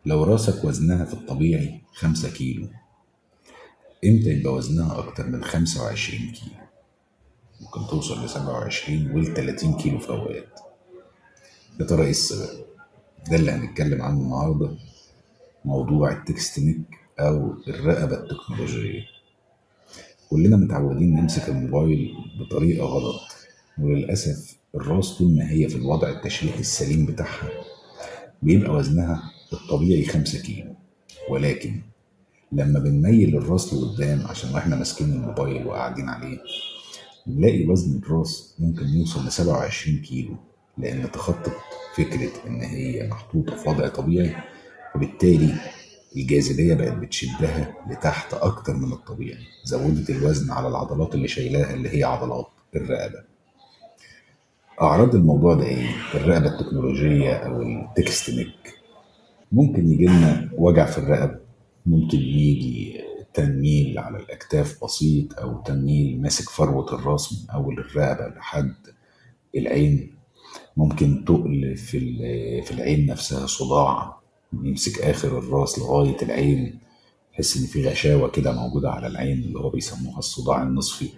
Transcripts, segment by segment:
لو راسك وزنها في الطبيعي 5 كيلو، امتى يبقى وزنها أكتر من 25 كيلو؟ ممكن توصل ل27 وال30 كيلو في أوقات. يا ترى إيه السبب؟ ده اللي هنتكلم عنه النهاردة، موضوع التكستنيك أو الرقبة التكنولوجية. كلنا متعودين نمسك الموبايل بطريقة غلط، وللأسف الراس طول ما هي في الوضع التشريحي السليم بتاعها بيبقى وزنها الطبيعي 5 كيلو، ولكن لما بنميل الراس لقدام عشان واحنا ماسكين الموبايل وقاعدين عليه، نلاقي وزن الراس ممكن يوصل ل27 كيلو، لأن تخطط فكرة إن هي محطوطة في وضع طبيعي، وبالتالي الجاذبية بقت بتشدها لتحت أكتر من الطبيعي، زودت الوزن على العضلات اللي شايلاها اللي هي عضلات الرقبة. أعراض الموضوع ده إيه؟ الرقبة التكنولوجية أو التكستنيك. ممكن يجي لنا وجع في الرقبة، ممكن يجي تنميل على الأكتاف بسيط، أو تنميل ماسك فروة الراس من أول الرقبة لحد العين. ممكن تقل في العين نفسها، صداع يمسك آخر الراس لغاية العين، تحس إن في غشاوة كده موجودة على العين اللي هو بيسموها الصداع النصفي،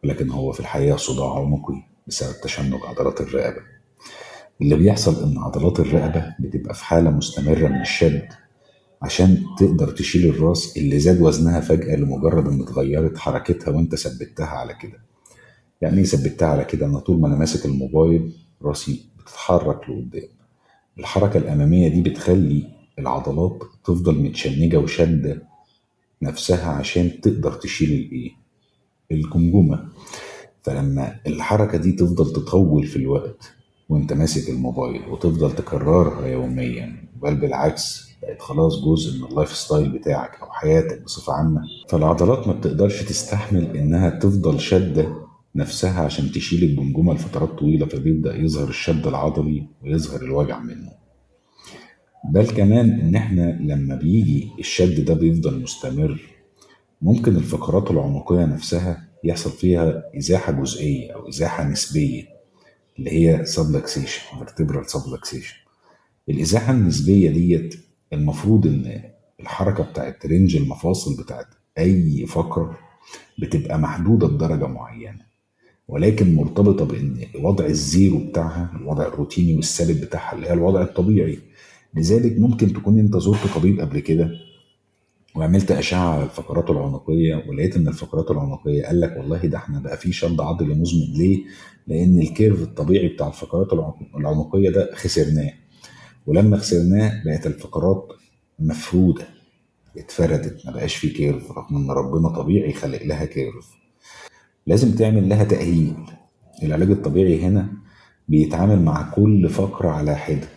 ولكن هو في الحقيقة صداع عنقي بسبب تشنج عضلات الرقبة. اللي بيحصل إن عضلات الرقبة بتبقى في حالة مستمرة من الشد عشان تقدر تشيل الراس اللي زاد وزنها فجأة لمجرد إن اتغيرت حركتها وأنت ثبتها على كده. يعني إيه ثبتها على كده؟ أنا طول ما أنا ماسك الموبايل راسي بتتحرك لقدام، الحركة الأمامية دي بتخلي العضلات تفضل متشنجة وشادة نفسها عشان تقدر تشيل الجمجمة. فلما الحركة دي تفضل تطول في الوقت وانت ماسك الموبايل وتفضل تكررها يوميا، بل بالعكس بقت خلاص جزء من اللايف ستايل بتاعك او حياتك بصفة عامة، فالعضلات ما بتقدرش تستحمل انها تفضل شادة نفسها عشان تشيل الجمجمة لفترات طويلة، فبيبدأ يظهر الشد العضلي ويظهر الوجع منه. بل كمان ان احنا لما بيجي الشد ده بيفضل مستمر، ممكن الفقرات العنقية نفسها يحصل فيها إزاحة جزئية أو إزاحة نسبية، اللي هي subluxation vertebral subluxation. الإزاحة النسبية ديت المفروض إن الحركة بتاعت رينج المفاصل بتاعت أي فقرة بتبقى محدودة بدرجة معينة، ولكن مرتبطة بإن وضع الزيرو بتاعها، الوضع الروتيني والثابت بتاعها اللي هي الوضع الطبيعي. لذلك ممكن تكون أنت زرت طبيب قبل كده وعملت أشعة على الفقرات العنقية، ولقيت إن الفقرات العنقية قال لك والله ده احنا بقى في شد عضلي مزمن. ليه؟ لأن الكيرف الطبيعي بتاع الفقرات العنقية ده خسرناه، ولما خسرناه بقت الفقرات مفرودة، اتفردت، ما بقاش في كيرف، رغم إن ربنا طبيعي خلق لها كيرف. لازم تعمل لها تأهيل. العلاج الطبيعي هنا بيتعامل مع كل فقرة على حدة،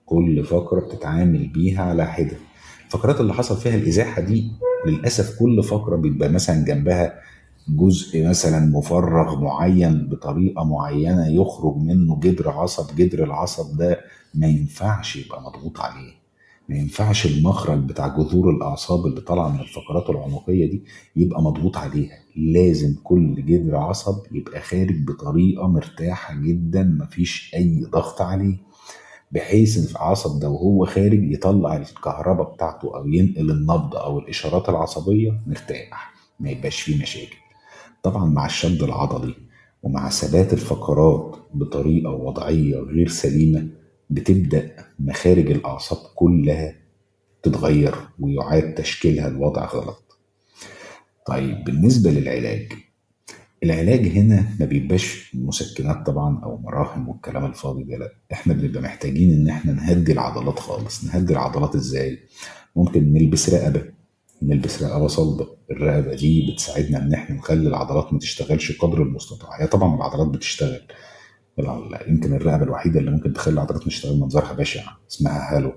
كل فقرة بتتعامل بيها على حدة. الفقرات اللي حصل فيها الإزاحة دي للأسف كل فقرة بيبقى مثلا جنبها جزء مثلا مفرغ معين بطريقة معينة يخرج منه جدر عصب، جدر العصب ده ما ينفعش يبقى مضغوط عليه، ما ينفعش المخرج بتاع جذور الأعصاب اللي طالعة من الفقرات العنقية دي يبقى مضغوط عليها. لازم كل جذر عصب يبقى خارج بطريقة مرتاحة جدا، مفيش أي ضغط عليه، بحيث ان العصب ده وهو خارج يطلع الكهرباء بتاعته او ينقل النبض او الاشارات العصبيه مرتاح، ما يبقاش فيه مشاكل. طبعا مع الشد العضلي ومع ثبات الفقرات بطريقه وضعيه غير سليمه بتبدا مخارج الاعصاب كلها تتغير ويعاد تشكيلها لوضع غلط. طيب بالنسبه للعلاج، العلاج هنا ما بيبقاش مسكنات طبعا او مراهم والكلام الفاضي ده، لا، احنا بنبقى محتاجين ان احنا نهدي العضلات خالص. نهدي العضلات ازاي؟ ممكن نلبس رقبة، نلبس رقبة صلبة. الرقبة دي بتساعدنا ان احنا نخلي العضلات ما تشتغلش قدر المستطاع. هي طبعا العضلات بتشتغل، يمكن الرقبة الوحيدة اللي ممكن تخلي العضلات مش تشتغل منظرها بشع اسمها هالو،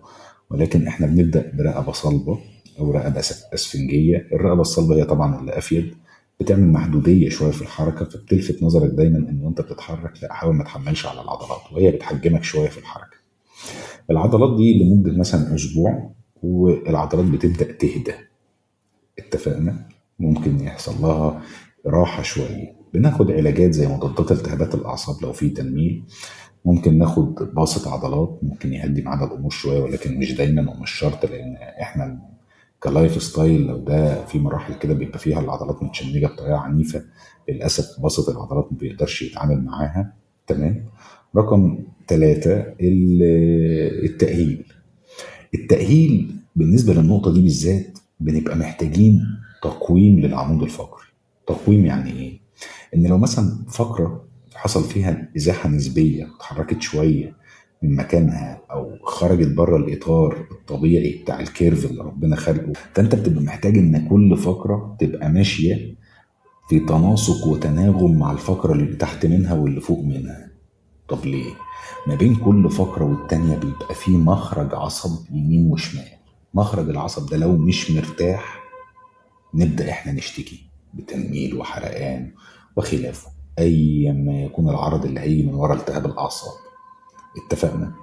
ولكن احنا بنبدأ برقبة صلبة او رقبة اسفنجية. الرقبة الصلبة هي طبعا اللي افيد، بتعمل محدودية شوية في الحركة، فبتلفت نظرك دايما ان وانت بتتحرك لا حاول ما تحملش على العضلات، وهي بتحجمك شوية في الحركة. العضلات دي لمدة مثلا اسبوع والعضلات بتبدأ تهدى، اتفقنا؟ ممكن يحصل لها راحة شوية، بناخد علاجات زي مضادات التهابات الأعصاب لو في تنميل، ممكن ناخد باسط عضلات، ممكن يهدي معانا الامور شويه، ولكن مش دايما ومش شرط، لان احنا كلايف ستايل لو ده في مراحل كده بيبقى فيها العضلات متشنجه بطريقه عنيفه، للاسف باسط العضلات ما بيقدرش يتعامل معاها. تمام. رقم ثلاثة التأهيل. التأهيل بالنسبة للنقطة دي بالذات بنبقى محتاجين تقويم للعمود الفقري. تقويم يعني ايه؟ ان لو مثلا فقرة حصل فيها ازاحة نسبية، اتحركت شوية من مكانها او خرجت بره الاطار الطبيعي بتاع الكيرف اللي ربنا خلقه، فانت بتبقى محتاج ان كل فقرة تبقى ماشية في تناسق وتناغم مع الفقرة اللي تحت منها واللي فوق منها. طب ليه؟ ما بين كل فقرة والتانية بيبقى فيه مخرج عصب يمين وشمال. مخرج العصب ده لو مش مرتاح نبدأ احنا نشتكي بتنميل وحرقان وخلافه، ايا ما يكون العرض اللي هيجي من ورا التهاب الاعصاب. اتفقنا؟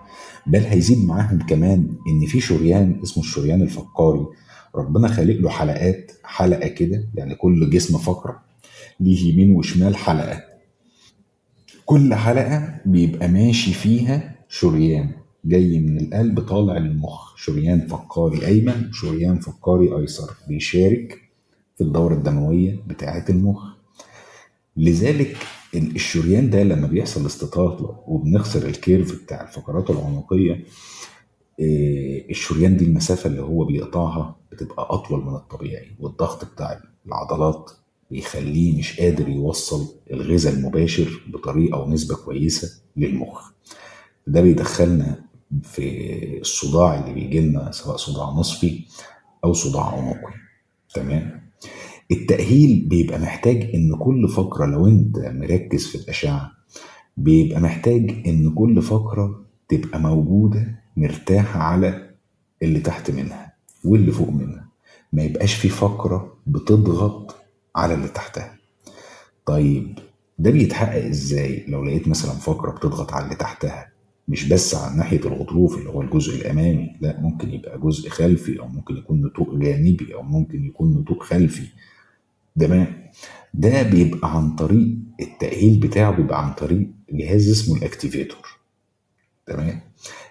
بل هيزيد معاهم كمان ان في شريان اسمه الشريان الفقاري، ربنا خالق له حلقات، حلقة كده يعني كل جسم فقرة ليه يمين وشمال حلقة، كل حلقة بيبقى ماشي فيها شريان جاي من القلب طالع للمخ، شريان فقاري أيمن وشريان فقاري أيسر بيشارك في الدورة الدموية بتاعة المخ. لذلك الشريان ده لما بيحصل استطالة وبنخسر الكيرف بتاع الفقرات العنقية، الشريان دي المسافة اللي هو بيقطعها بتبقى أطول من الطبيعي، والضغط بتاع العضلات بيخليه مش قادر يوصل الغذاء المباشر بطريقة ونسبة كويسة للمخ. ده بيدخلنا في الصداع اللي بيجي لنا، سواء صداع نصفي أو صداع عنقي. تمام. التأهيل بيبقى محتاج إن كل فقرة، لو أنت مركز في الأشعة، بيبقى محتاج إن كل فقرة تبقى موجودة مرتاحة على اللي تحت منها واللي فوق منها، ما يبقاش في فقرة بتضغط على اللي تحتها. طيب ده بيتحقق ازاي؟ لو لقيت مثلا فقرة بتضغط على اللي تحتها، مش بس على ناحية الغضروف اللي هو الجزء الأمامي، لا، ممكن يبقى جزء خلفي، أو ممكن يكون نتوء جانبي، أو ممكن يكون نتوء خلفي. تمام. ده بيبقى عن طريق التأهيل بتاعه، بيبقى عن طريق جهاز اسمه الاكتيفيتور. تمام.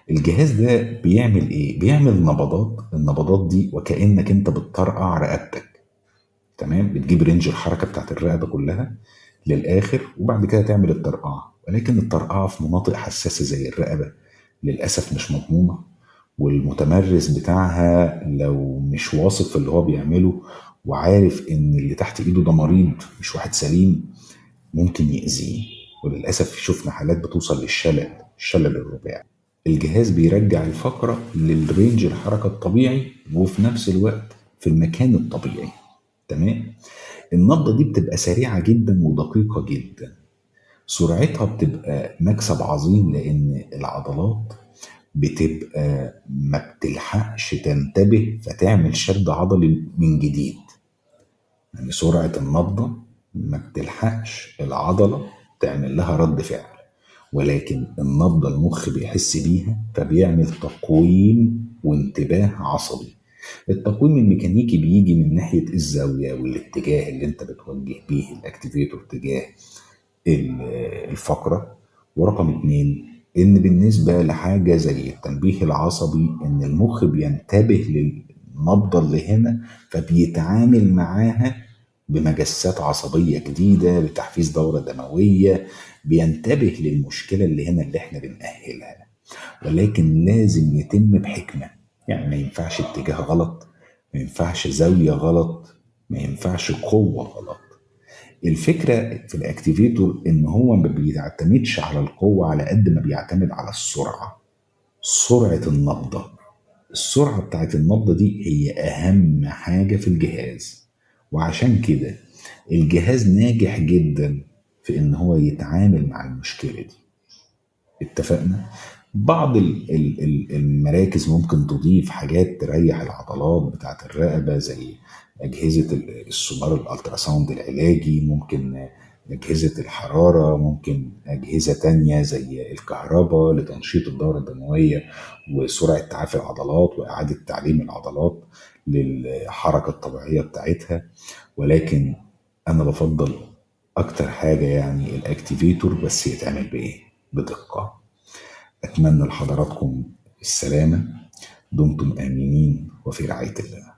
الجهاز ده بيعمل ايه؟ بيعمل نبضات، النبضات دي وكأنك انت بتطرقع رقبتك. تمام. بتجيب رينج الحركة بتاعت الرقبة كلها للآخر، وبعد كده تعمل الطرقعة، ولكن الطرقعة في مناطق حساسة زي الرقبة للأسف مش مضمونة، والمتمرس بتاعها لو مش واثق في اللي هو بيعمله وعارف ان اللي تحت ايده ده مريض مش واحد سليم، ممكن يأذيه. وللأسف شفنا حالات بتوصل للشلل، الشلل الرباعي. الجهاز بيرجع الفقرة للرينج الحركة الطبيعي، وفي نفس الوقت في المكان الطبيعي. تمام. النبضة دي بتبقى سريعة جدا ودقيقة جدا، سرعتها بتبقى مكسب عظيم، لأن العضلات بتبقى ما بتلحقش تنتبه فتعمل شد عضلي من جديد. يعني سرعة النبضة ما بتلحقش العضلة تعمل لها رد فعل، ولكن النبضة المخ بيحس بيها فبيعمل تقويم وانتباه عصبي. التقويم الميكانيكي بيجي من ناحية الزاوية والاتجاه اللي انت بتوجه بيه الاكتيفيتور تجاه الفقرة. ورقم اتنين، ان بالنسبة لحاجة زي التنبيه العصبي، ان المخ بينتبه للنبضة اللي هنا فبيتعامل معاها بمجسات عصبية جديدة لتحفيز دورة دموية، بينتبه للمشكلة اللي هنا اللي احنا بنأهلها. ولكن لازم يتم بحكمة، يعني ما ينفعش اتجاه غلط، ما ينفعش زاوية غلط، ما ينفعش قوة غلط. الفكرة في الاكتيفيتور ان هو ما بيعتمدش على القوة على قد ما بيعتمد على السرعة، سرعة النبضة. السرعة بتاعت النبضة دي هي أهم حاجة في الجهاز، وعشان كده الجهاز ناجح جدا في إن هو يتعامل مع المشكلة دي. اتفقنا؟ بعض المراكز ممكن تضيف حاجات تريح العضلات بتاعت الرقبة، زي أجهزة السونار الألتراساوند العلاجي، ممكن أجهزة الحرارة، ممكن أجهزة تانية زي الكهرباء لتنشيط الدورة الدموية وسرعة تعافي العضلات وإعادة تعليم العضلات للحركة الطبيعية بتاعتها. ولكن أنا بفضل أكتر حاجة يعني الأكتيفيتور، بس يتعمل بإيه؟ بدقة. أتمنى لحضراتكم السلامة. دمتم آمنين وفي رعاية الله.